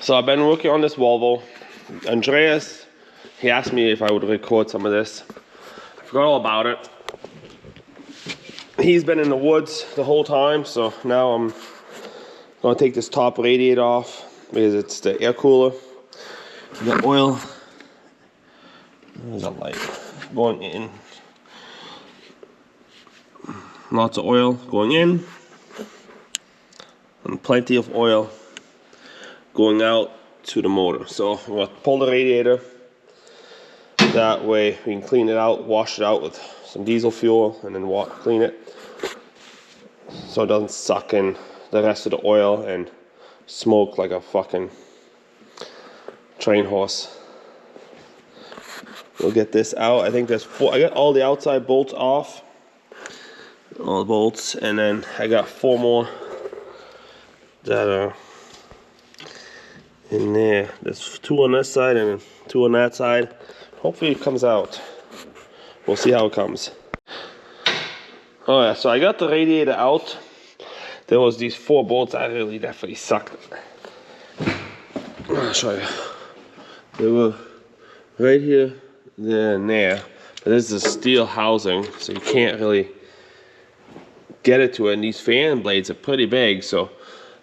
So I've been working on this Volvo. Andreas, he asked me if I would record some of this. I forgot all about it. He's been in the woods the whole time, so now I'm gonna take this top radiator off because it's the air cooler. The oil, there's a light going in. Lots of oil going in, and plenty of oil going out to the motor. So I'm gonna pull the radiator. That way we can clean it out, wash it out with some diesel fuel, and then clean it so it doesn't suck in the rest of the oil and smoke like a fucking train horse. We'll get this out. I think there's 4. I got all the outside bolts off, all the bolts, and then I got 4 more that are in there. There's 2 on this side and 2 on that side. Hopefully it comes out. We'll see how it comes. Oh yeah, so I got the radiator out. There was these 4 bolts that really definitely sucked. I'll show you. They were right here, there, and there. But this is a steel housing, so you can't really get it to it. And these fan blades are pretty big, so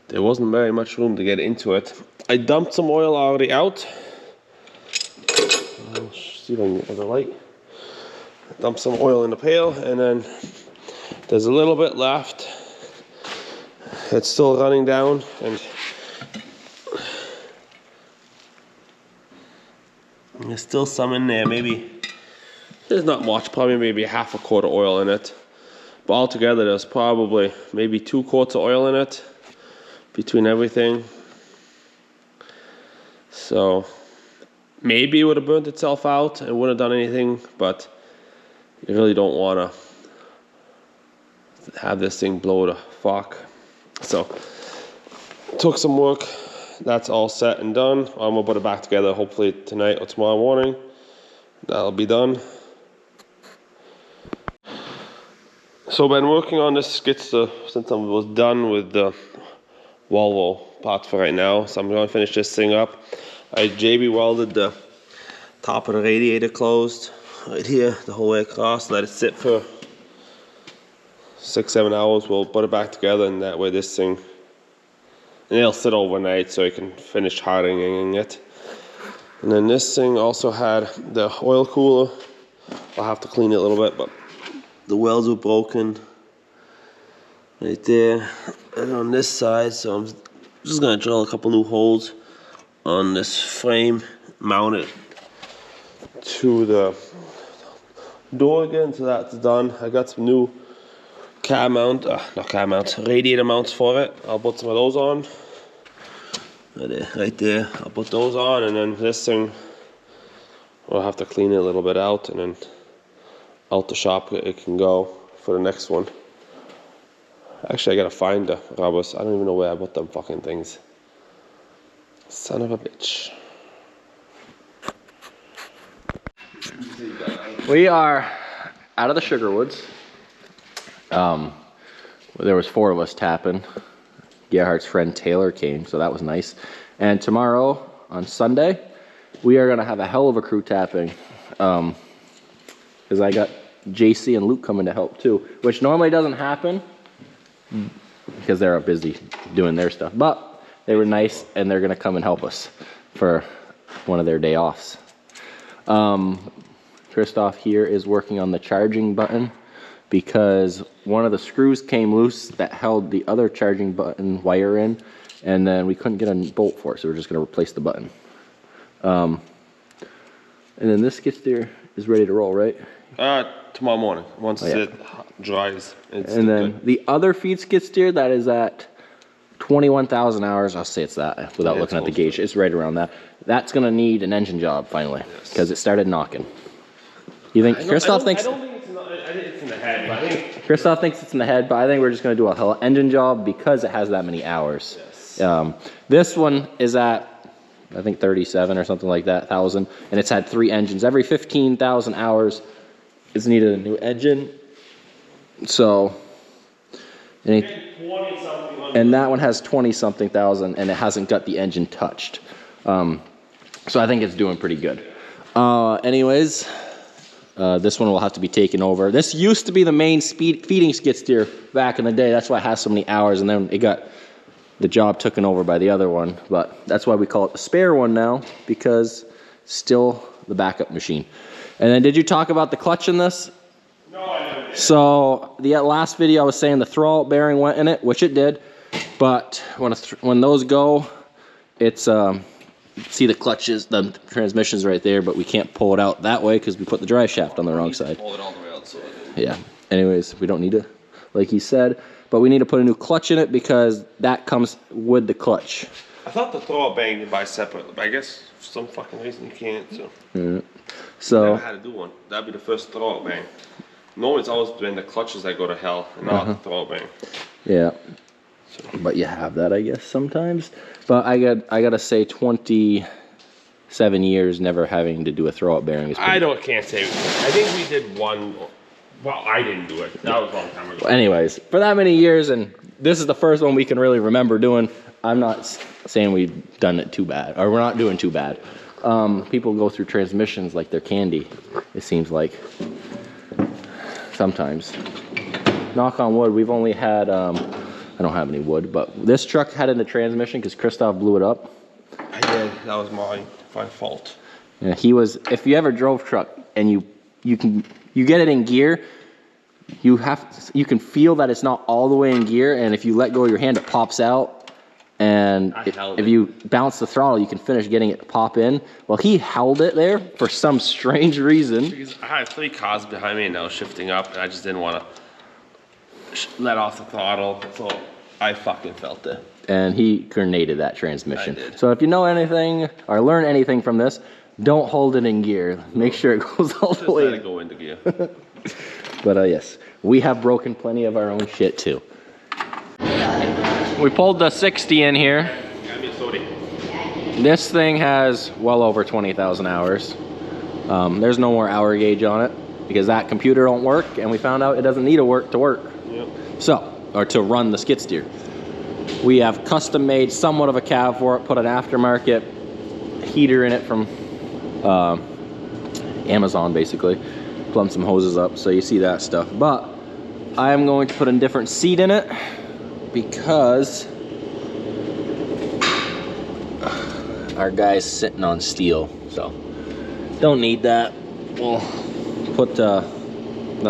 there wasn't very much room to get into it. I dumped some oil already out. I'll see if I can get the light. Dump some oil in the pail, and then there's a little bit left. It's still running down, and there's still some in there. Maybe there's not much, probably maybe half a quart of oil in it. But altogether there's probably maybe 2 quarts of oil in it between everything. So maybe it would have burnt itself out and wouldn't have done anything, but you really don't want to have this thing blow the fuck. So took some work. That's all set and done. I'm gonna put it back together hopefully tonight or tomorrow morning. That'll be done. So I've been working on this skidster since I was done with the Volvo parts for right now. So I'm gonna finish this thing up. I JB welded the top of the radiator closed right here the whole way across. Let it sit for 6-7 hours. We'll put it back together, and that way this thing, and it'll sit overnight so you can finish hardening it. And then this thing also had the oil cooler. I'll have to clean it a little bit, but the welds were broken right there and on this side, so I'm just gonna drill a couple new holes on this frame, mount it to the door again, so that's done. I got some new radiator mounts for it. I'll put some of those on. Right there. I'll put those on, and then this thing, I'll have to clean it a little bit out, and then out the shop it can go for the next one. Actually, I gotta find the rubbers. I don't even know where I put them fucking things. Son of a bitch. We are out of the sugar woods. There was 4 of us tapping. Gerhardt's friend Taylor came, so that was nice. And tomorrow, on Sunday, we are gonna have a hell of a crew tapping. Because I got JC and Luke coming to help too, which normally doesn't happen because they're busy doing their stuff. But they were nice, and they're gonna come and help us for one of their day offs. Christoph here is working on the charging button because one of the screws came loose that held the other charging button wire in, and then we couldn't get a bolt for it, so we're just going to replace the button. And then this skid steer is ready to roll, right? Tomorrow morning, once it dries. And then the other feed skid steer that is at 21,000 hours, I'll say it's that without looking at the gauge, it's right around that. That's going to need an engine job finally, because it started knocking. You think Christoph thinks? I don't think it's in the head, but I think Christoph thinks it's in the head, but I think we're just going to do a whole engine job because it has that many hours. Yes. This one is at, I think 37 or something like that, 1,000, and it's had 3 engines. Every 15,000 hours, it's needed a new engine. So And, 20-something. and that one has 20-something thousand, and it hasn't got the engine touched. So I think it's doing pretty good. Anyways, this one will have to be taken over. This used to be the main feeding skid steer back in the day. That's why it has so many hours, and then it got the job taken over by the other one. But that's why we call it the spare one now, because still the backup machine. And then did you talk about the clutch in this? No, I didn't. So the last video I was saying the throwout bearing went in it, which it did. But when those go, it's see the clutches, the transmission's right there, but we can't pull it out that way because we put the drive shaft on the wrong side. Pull it all the way out. So yeah. Anyways, we don't need to, like he said, but we need to put a new clutch in it because that comes with the clutch. I thought the throwout bearing you buy separate, but I guess for some fucking reason you can't. So. Yeah. So. I never had to do one. That'd be the first throwout bearing. Normally it's always been the clutches that go to hell, and not the throwout bearing. Yeah. But you have that, I guess, sometimes. But I gotta say, 27 years never having to do a throwout bearing is pretty... Can't say. I think we did one. Well, I didn't do it. That was a long time ago. Anyways, for that many years, and this is the first one we can really remember doing. I'm not saying we've done it too bad, or we're not doing too bad. People go through transmissions like they're candy, it seems like. Sometimes. Knock on wood, we've only had... I don't have any wood, but this truck had in the transmission because Christoph blew it up. I did. That was my fault. Yeah, he was. If you ever drove truck and you get it in gear, you can feel that it's not all the way in gear, and if you let go of your hand, it pops out. And if you bounce the throttle, you can finish getting it to pop in. Well, he held it there for some strange reason. Because I had 3 cars behind me and I was shifting up, and I just didn't want to let off the throttle, so I fucking felt it. And he grenaded that transmission. I did. So if you know anything or learn anything from this, don't hold it in gear. Make sure it goes all the way. Just let it go into gear. But yes, we have broken plenty of our own shit too. We pulled the 60 in here. Got me a soda. This thing has well over 20,000 hours. There's no more hour gauge on it because that computer don't work, and we found out it doesn't need to work. Yep. So, or to run the skid steer. We have custom made somewhat of a cab for it, put an aftermarket heater in it from Amazon basically. Plumb some hoses up so you see that stuff. But I am going to put a different seat in it because our guy's sitting on steel. So don't need that. We'll put that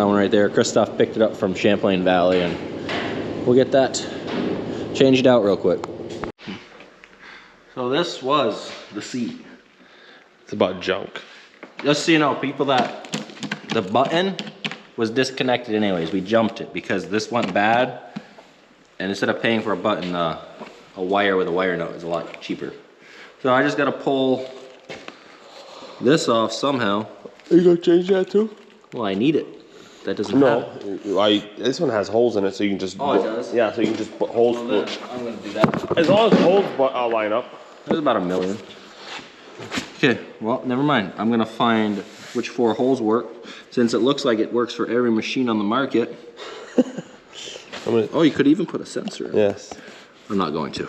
one right there. Christoph picked it up from Champlain Valley, and we'll get that changed out real quick. So this was the seat. It's about junk. Just so you know, people, that the button was disconnected anyways. We jumped it because this went bad, and instead of paying for a button, a wire with a wire nut is a lot cheaper. So I just gotta pull this off somehow. Are you gonna change that too? Well, I need it. That doesn't have it. This one has holes in it, so you can just... Oh, it does? Yeah, so you can just put holes... Well, then, I'm gonna do that. As long as holes line up. There's about 1 million. Okay, well, never mind. I'm gonna find which 4 holes work, since it looks like it works for every machine on the market. Oh, you could even put a sensor in. Yes. I'm not going to.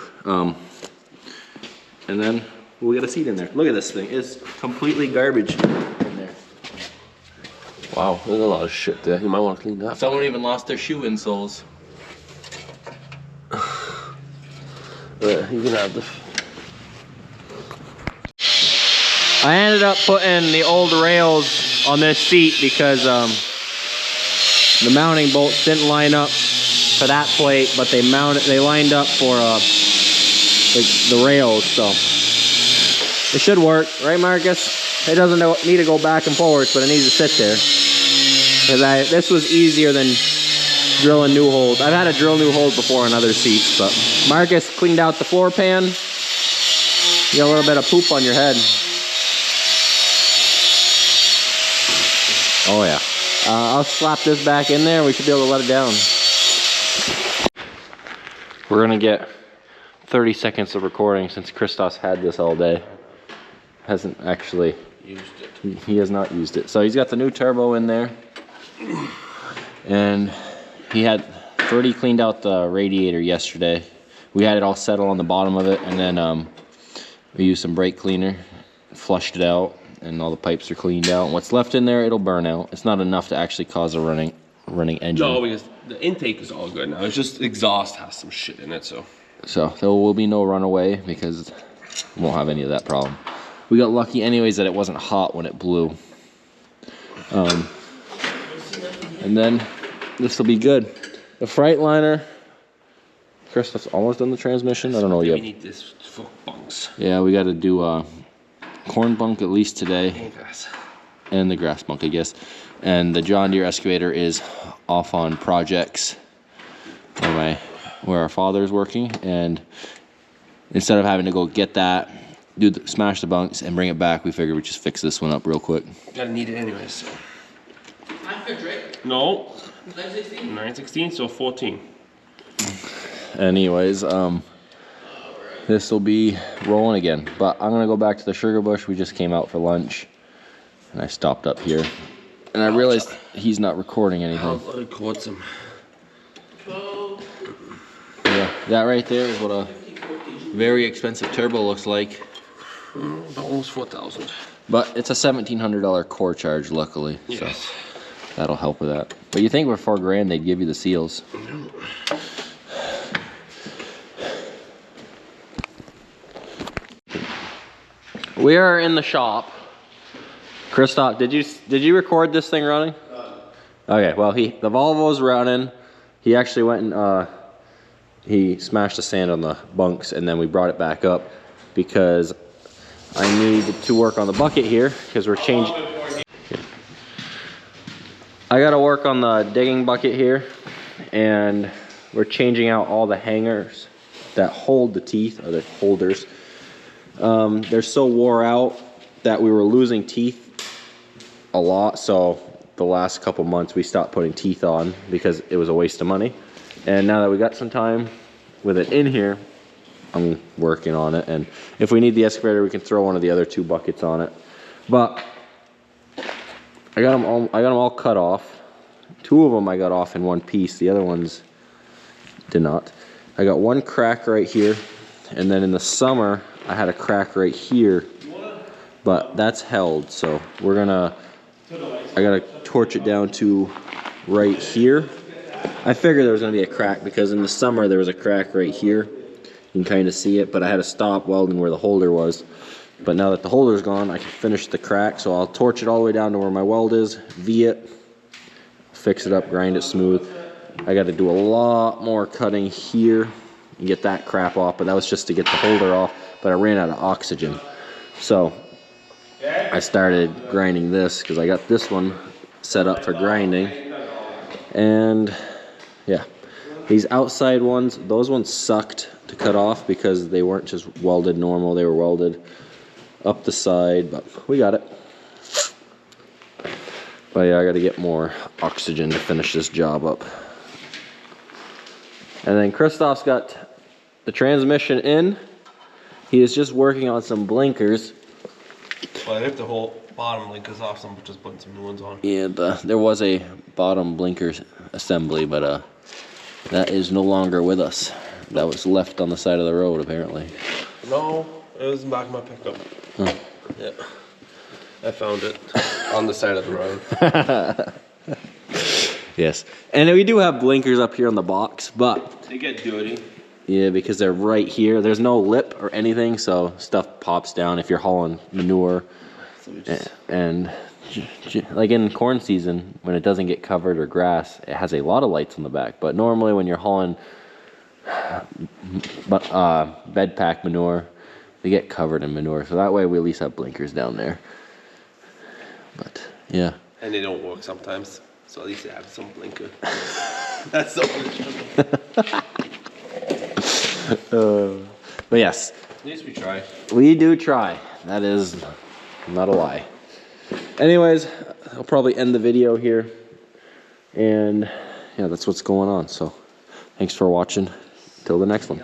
And then we'll get a seat in there. Look at this thing. It's completely garbage in there. Wow, there's a lot of shit there. You might want to clean that. Someone even lost their shoe insoles. You can have this. I ended up putting the old rails on this seat because the mounting bolts didn't line up for that plate, but they lined up for the rails, so it should work, right, Marcus? It doesn't need to go back and forwards, but it needs to sit there. Because this was easier than drilling new holes. I've had to drill new holes before on other seats, but Marcus cleaned out the floor pan. You got a little bit of poop on your head. Oh yeah. I'll slap this back in there. We should be able to let it down. We're gonna get 30 seconds of recording since Christos had this all day. Hasn't actually used it. He has not used it. So he's got the new turbo in there. And he had Freddie cleaned out the radiator yesterday. We had it all settle on the bottom of it, and then we used some brake cleaner, flushed it out, and all the pipes are cleaned out. And what's left in there, it'll burn out. It's not enough to actually cause a running engine. No, because the intake is all good now. It's just exhaust has some shit in it, so. So there will be no runaway because we won't have any of that problem. We got lucky anyways that it wasn't hot when it blew. And then this will be good. The Freightliner, Christoph's almost done the transmission. I don't know yet. We need this for bunks. Yeah, we got to do a corn bunk at least today. And grass. And the grass bunk, I guess. And the John Deere excavator is off on projects where our father is working. And instead of having to go get that, smash the bunks and bring it back, we figured we'd just fix this one up real quick. Gotta need it anyways, so. Right? No. 916? 916, so 14. Anyways, this will be rolling again. But I'm gonna go back to the sugar bush. We just came out for lunch, and I stopped up here, and I realized he's not recording anything. I'll record some. Yeah, that right there is what a very expensive turbo looks like. Almost 4,000. But it's a $1,700 core charge, luckily. Yes. So that'll help with that. But you think for $4,000 they'd give you the seals? We are in the shop. Christoph, did you record this thing running? Okay, well the Volvo's running. He actually went and he smashed the sand on the bunks, and then we brought it back up because I need to work on the bucket here because we're changing. I gotta work on the digging bucket here, and we're changing out all the hangers that hold the teeth, or the holders. They're so wore out that we were losing teeth a lot, so the last couple months we stopped putting teeth on because it was a waste of money. And now that we got some time with it in here, I'm working on it, and if we need the excavator we can throw one of the other 2 buckets on it. But I got them all cut off. 2 of them I got off in one piece, the other ones did not. I got one crack right here, and then in the summer I had a crack right here, but that's held, so I gotta torch it down to right here. I figured there was gonna be a crack because in the summer there was a crack right here. You can kind of see it, but I had to stop welding where the holder was. But now that the holder's gone, I can finish the crack, so I'll torch it all the way down to where my weld is, V it, fix it up, grind it smooth. I got to do a lot more cutting here and get that crap off, but that was just to get the holder off, but I ran out of oxygen. So I started grinding this because I got this one set up for grinding. And yeah, these outside ones, those ones sucked to cut off because they weren't just welded normal, they were welded up the side, but we got it. But yeah, I got to get more oxygen to finish this job up. And then Christoph's got the transmission in. He is just working on some blinkers. Well, I ripped the whole bottom blinkers off, so I'm just putting some new ones on. Yeah, there was a bottom blinker assembly, but that is no longer with us. That was left on the side of the road, apparently. No, it was in the back of my pickup. Oh. Yeah, I found it on the side of the road. Yes, and we do have blinkers up here on the box, but They get dirty. yeah, because they're right here. There's no lip or anything, so stuff pops down if you're hauling manure. So we just... And like in corn season, when it doesn't get covered or grass, it has a lot of lights on the back. But normally when you're hauling bed pack manure, they get covered in manure. So that way we at least have blinkers down there. But yeah. And they don't work sometimes, so at least they have some blinker. That's the only But yes. At least we try. We do try. That is not a lie. Anyways, I'll probably end the video here. And yeah, that's what's going on. So thanks for watching. Till the next one.